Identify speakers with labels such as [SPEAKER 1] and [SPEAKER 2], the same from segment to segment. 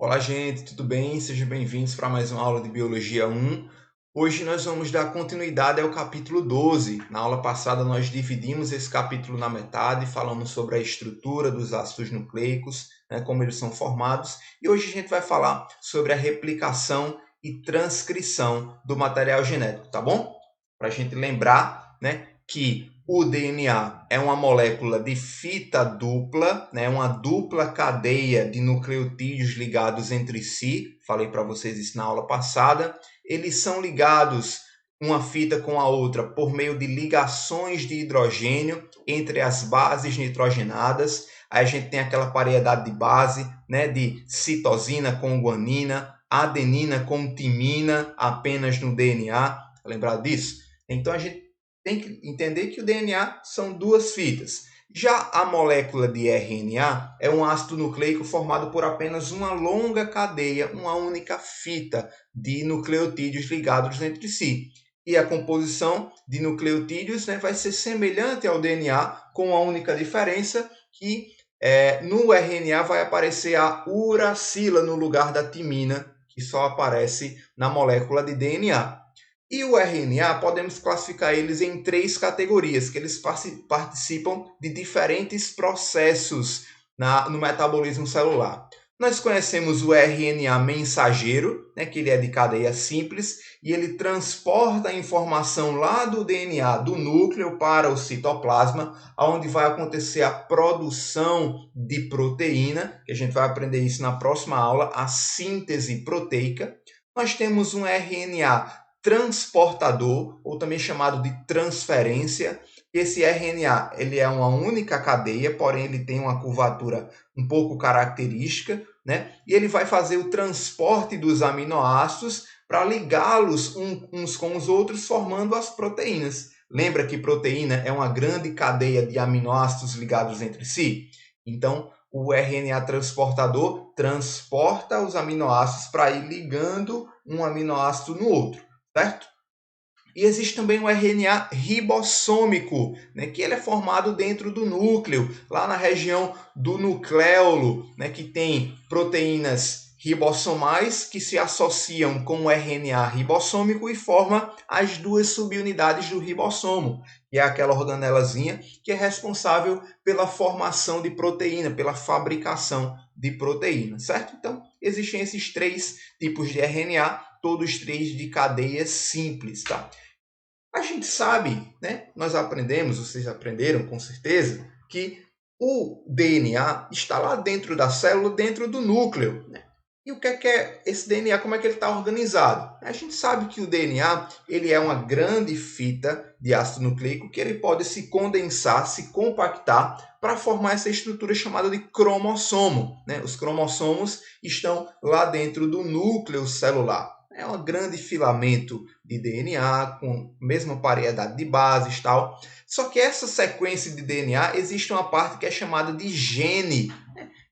[SPEAKER 1] Olá, gente, tudo bem? Sejam bem-vindos para mais uma aula de Biologia 1. Hoje nós vamos dar continuidade ao capítulo 12. Na aula passada nós dividimos esse capítulo na metade, falamos sobre a estrutura dos ácidos nucleicos, como eles são formados, e hoje a gente vai falar sobre a replicação e transcrição do material genético, tá bom? Para a gente lembrar, que o DNA é uma molécula de fita dupla, uma dupla cadeia de nucleotídeos ligados entre si. Falei para vocês isso na aula passada. Eles são ligados uma fita com a outra por meio de ligações de hidrogênio entre as bases nitrogenadas. Aí a gente tem aquela paridade de base, de citosina com guanina, adenina com timina, apenas no DNA. Lembrar disso? Então a gente tem que entender que o DNA são duas fitas. Já a molécula de RNA é um ácido nucleico formado por apenas uma longa cadeia, uma única fita de nucleotídeos ligados entre si. E a composição de nucleotídeos vai ser semelhante ao DNA, com a única diferença que no RNA vai aparecer a uracila no lugar da timina, que só aparece na molécula de DNA. E o RNA, podemos classificar eles em três categorias, que eles participam de diferentes processos no metabolismo celular. Nós conhecemos o RNA mensageiro, que ele é de cadeia simples, e ele transporta a informação lá do DNA, do núcleo, para o citoplasma, onde vai acontecer a produção de proteína, que a gente vai aprender isso na próxima aula, a síntese proteica. Nós temos um RNA transportador, ou também chamado de transferência. Esse RNA ele é uma única cadeia, porém ele tem uma curvatura um pouco característica, e ele vai fazer o transporte dos aminoácidos para ligá-los uns com os outros, formando as proteínas. Lembra que proteína é uma grande cadeia de aminoácidos ligados entre si? Então, o RNA transportador transporta os aminoácidos para ir ligando um aminoácido no outro, certo? E existe também o RNA ribossômico, que ele é formado dentro do núcleo, lá na região do nucleolo, que tem proteínas ribossomais que se associam com o RNA ribossômico e formam as duas subunidades do ribossomo, que é aquela organelazinha que é responsável pela formação de proteína, pela fabricação de proteína, certo? Então, existem esses três tipos de RNA, todos três de cadeia simples, tá? A gente sabe, nós aprendemos, vocês aprenderam com certeza, que o DNA está lá dentro da célula, dentro do núcleo. E o que é esse DNA? Como é que ele está organizado? A gente sabe que o DNA ele é uma grande fita de ácido nucleico que ele pode se condensar, se compactar para formar essa estrutura chamada de cromossomo. Os cromossomos estão lá dentro do núcleo celular. É um grande filamento de DNA com a mesma paridade de bases e tal. Só que essa sequência de DNA existe uma parte que é chamada de gene.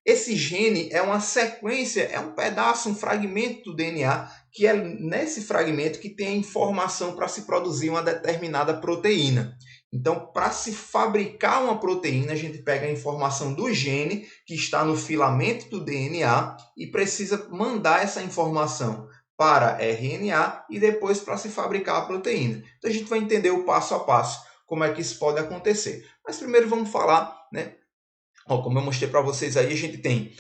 [SPEAKER 1] Esse gene é uma sequência, é um pedaço, um fragmento do DNA, que é nesse fragmento que tem a informação para se produzir uma determinada proteína. Então, para se fabricar uma proteína, a gente pega a informação do gene, que está no filamento do DNA, e precisa mandar essa informação para RNA e depois para se fabricar a proteína. Então, a gente vai entender o passo a passo, como é que isso pode acontecer. Mas primeiro vamos falar, como eu mostrei para vocês aí, a gente tem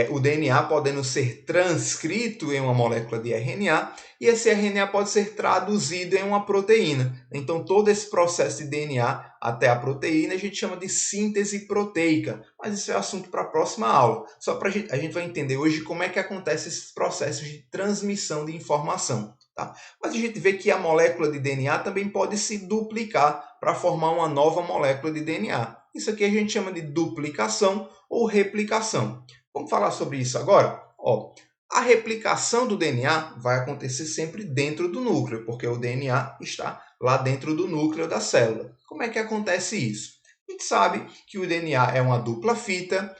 [SPEAKER 1] o DNA podendo ser transcrito em uma molécula de RNA e esse RNA pode ser traduzido em uma proteína. Então, todo esse processo de DNA até a proteína a gente chama de síntese proteica, mas isso é assunto para a próxima aula. Só para a gente vai entender hoje como é que acontece esses processos de transmissão de informação. Tá? Mas a gente vê que a molécula de DNA também pode se duplicar para formar uma nova molécula de DNA. Isso aqui a gente chama de duplicação ou replicação. Vamos falar sobre isso agora? A replicação do DNA vai acontecer sempre dentro do núcleo, porque o DNA está lá dentro do núcleo da célula. Como é que acontece isso? A gente sabe que o DNA é uma dupla fita,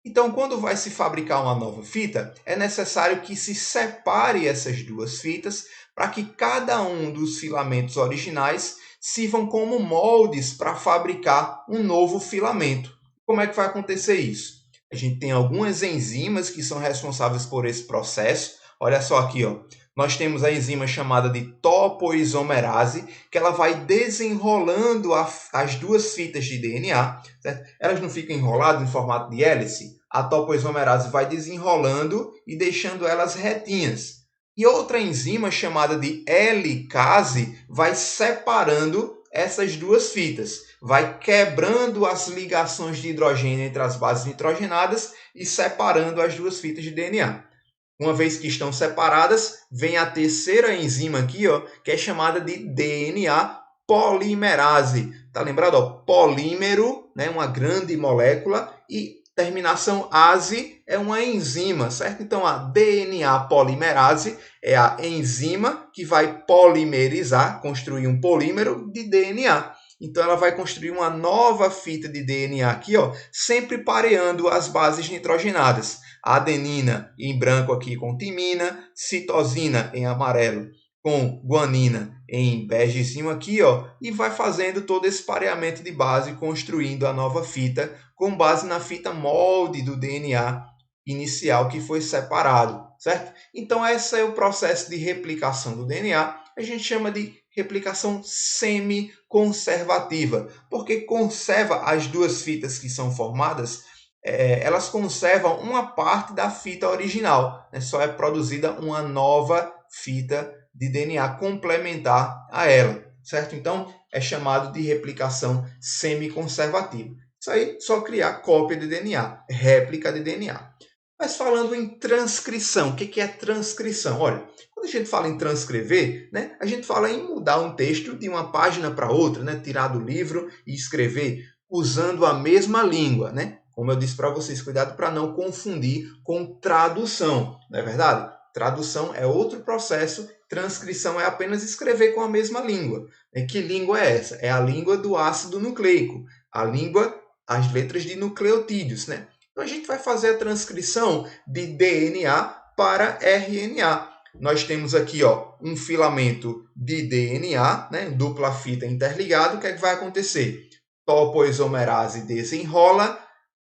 [SPEAKER 1] Então, quando vai se fabricar uma nova fita, é necessário que se separe essas duas fitas para que cada um dos filamentos originais sirvam como moldes para fabricar um novo filamento. Como é que vai acontecer isso? A gente tem algumas enzimas que são responsáveis por esse processo. Olha só aqui, ó. Nós temos a enzima chamada de topoisomerase, que ela vai desenrolando as duas fitas de DNA. Certo? Elas não ficam enroladas em formato de hélice. A topoisomerase vai desenrolando e deixando elas retinhas. E outra enzima chamada de helicase vai separando essas duas fitas, vai quebrando as ligações de hidrogênio entre as bases nitrogenadas e separando as duas fitas de DNA. Uma vez que estão separadas, vem a terceira enzima aqui, ó, que é chamada de DNA polimerase. Tá lembrado? Ó? Polímero, né, uma grande molécula, e terminação ase é uma enzima, certo? Então, a DNA polimerase é a enzima que vai polimerizar, construir um polímero de DNA. Então, ela vai construir uma nova fita de DNA aqui, ó, sempre pareando as bases nitrogenadas. A adenina em branco aqui com timina, citosina em amarelo com guanina em begezinho aqui, ó, e vai fazendo todo esse pareamento de base, construindo a nova fita com base na fita molde do DNA inicial que foi separado, certo? Então, esse é o processo de replicação do DNA. A gente chama de replicação semi-conservativa, porque conserva as duas fitas que são formadas, elas conservam uma parte da fita original, né? Só é produzida uma nova fita de DNA complementar a ela, certo? Então, é chamado de replicação semi-conservativa. Isso aí, só criar cópia de DNA, réplica de DNA. Mas falando em transcrição, o que é transcrição? Olha, quando a gente fala em transcrever, né, a gente fala em mudar um texto de uma página para outra, né, tirar do livro e escrever usando a mesma língua, né? Como eu disse para vocês, cuidado para não confundir com tradução, não é verdade? Tradução é outro processo, transcrição é apenas escrever com a mesma língua. Que língua é essa? É a língua do ácido nucleico, a língua, as letras de nucleotídeos, né? Então, a gente vai fazer a transcrição de DNA para RNA. Nós temos aqui, ó, um filamento de DNA, né, dupla fita interligado. O que é que vai acontecer? Topoisomerase desenrola,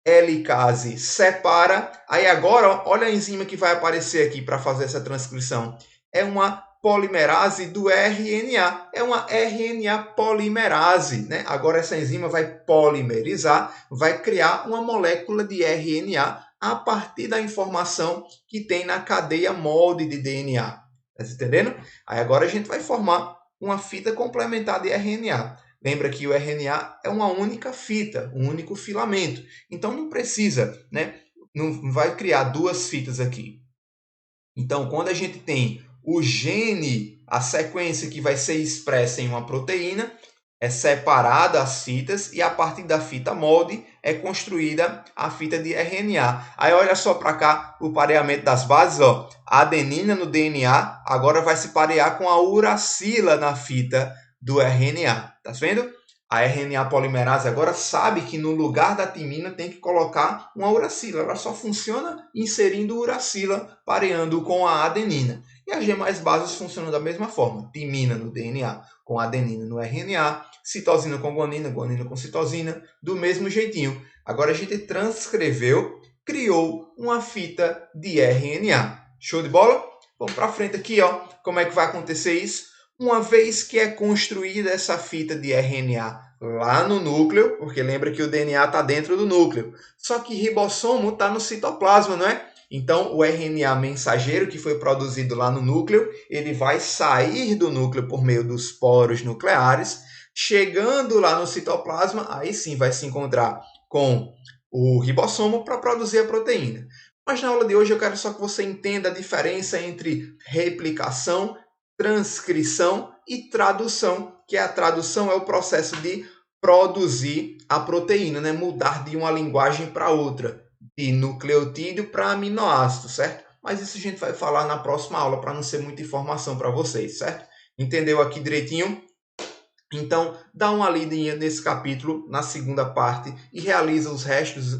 [SPEAKER 1] helicase separa. Aí agora, ó, olha a enzima que vai aparecer aqui para fazer essa transcrição. É uma polimerase do RNA. É uma RNA polimerase, né? Agora essa enzima vai polimerizar, vai criar uma molécula de RNA a partir da informação que tem na cadeia molde de DNA. Tá entendendo? Aí agora a gente vai formar uma fita complementar de RNA. Lembra que o RNA é uma única fita, um único filamento. Então não precisa, né? Não vai criar duas fitas aqui. Então, quando a gente tem o gene, a sequência que vai ser expressa em uma proteína, é separada as fitas e a partir da fita molde é construída a fita de RNA. Aí olha só para cá o pareamento das bases, ó. A adenina no DNA agora vai se parear com a uracila na fita do RNA. Tá vendo? A RNA polimerase agora sabe que no lugar da timina tem que colocar uma uracila. Ela só funciona inserindo uracila, pareando com a adenina. E as demais bases funcionam da mesma forma. Timina no DNA com adenina no RNA, citosina com guanina, guanina com citosina, do mesmo jeitinho. Agora a gente transcreveu, criou uma fita de RNA. Show de bola? Vamos para frente aqui, ó. Como é que vai acontecer isso? Uma vez que é construída essa fita de RNA lá no núcleo, porque lembra que o DNA está dentro do núcleo, só que ribossomo está no citoplasma, não é? Então, o RNA mensageiro que foi produzido lá no núcleo, ele vai sair do núcleo por meio dos poros nucleares, chegando lá no citoplasma, aí sim vai se encontrar com o ribossomo para produzir a proteína. Mas na aula de hoje eu quero só que você entenda a diferença entre replicação, transcrição e tradução, que a tradução é o processo de produzir a proteína, né? Mudar de uma linguagem para outra, de nucleotídeo para aminoácido, certo? Mas isso a gente vai falar na próxima aula para não ser muita informação para vocês, certo? Entendeu aqui direitinho? Então, dá uma lidinha nesse capítulo, na segunda parte, e realiza os restos,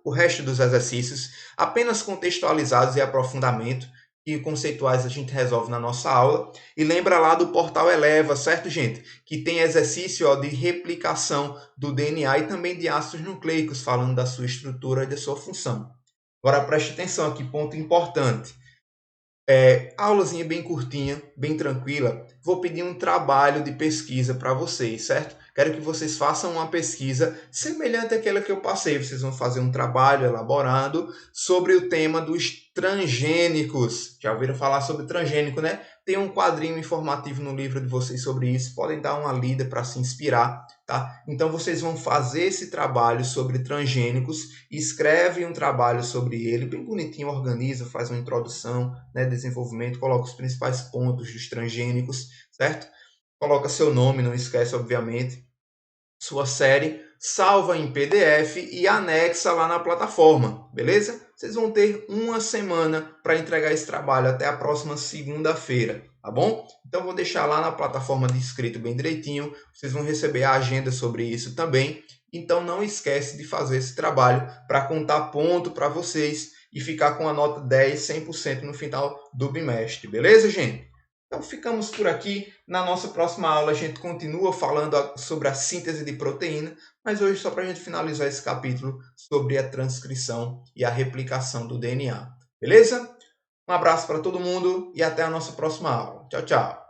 [SPEAKER 1] o resto dos exercícios, apenas contextualizados e aprofundamento. e conceituais a gente resolve na nossa aula. E lembra lá do portal Eleva, certo, gente? Que tem exercício de replicação do DNA e também de ácidos nucleicos, falando da sua estrutura e da sua função. Agora preste atenção aqui, ponto importante. Aulazinha bem curtinha, bem tranquila. Vou pedir um trabalho de pesquisa para vocês, certo? Quero que vocês façam uma pesquisa semelhante àquela que eu passei. Vocês vão fazer um trabalho elaborado sobre o tema dos transgênicos. Já ouviram falar sobre transgênico, né? Tem um quadrinho informativo no livro de vocês sobre isso. Podem dar uma lida para se inspirar, tá? Então vocês vão fazer esse trabalho sobre transgênicos, escreve um trabalho sobre ele, bem bonitinho, organiza, faz uma introdução, né, desenvolvimento, coloca os principais pontos dos transgênicos, certo? Coloca seu nome, não esquece, obviamente, sua série, salva em PDF e anexa lá na plataforma, beleza? Vocês vão ter uma semana para entregar esse trabalho até a próxima segunda-feira, tá bom? Então vou deixar lá na plataforma de escrito bem direitinho, vocês vão receber a agenda sobre isso também. Então não esquece de fazer esse trabalho para contar ponto para vocês e ficar com a nota 10, 100% no final do bimestre, beleza, gente? Então ficamos por aqui. Na nossa próxima aula a gente continua falando sobre a síntese de proteína, mas hoje só para a gente finalizar esse capítulo sobre a transcrição e a replicação do DNA. Beleza? Um abraço para todo mundo e até a nossa próxima aula. Tchau, tchau.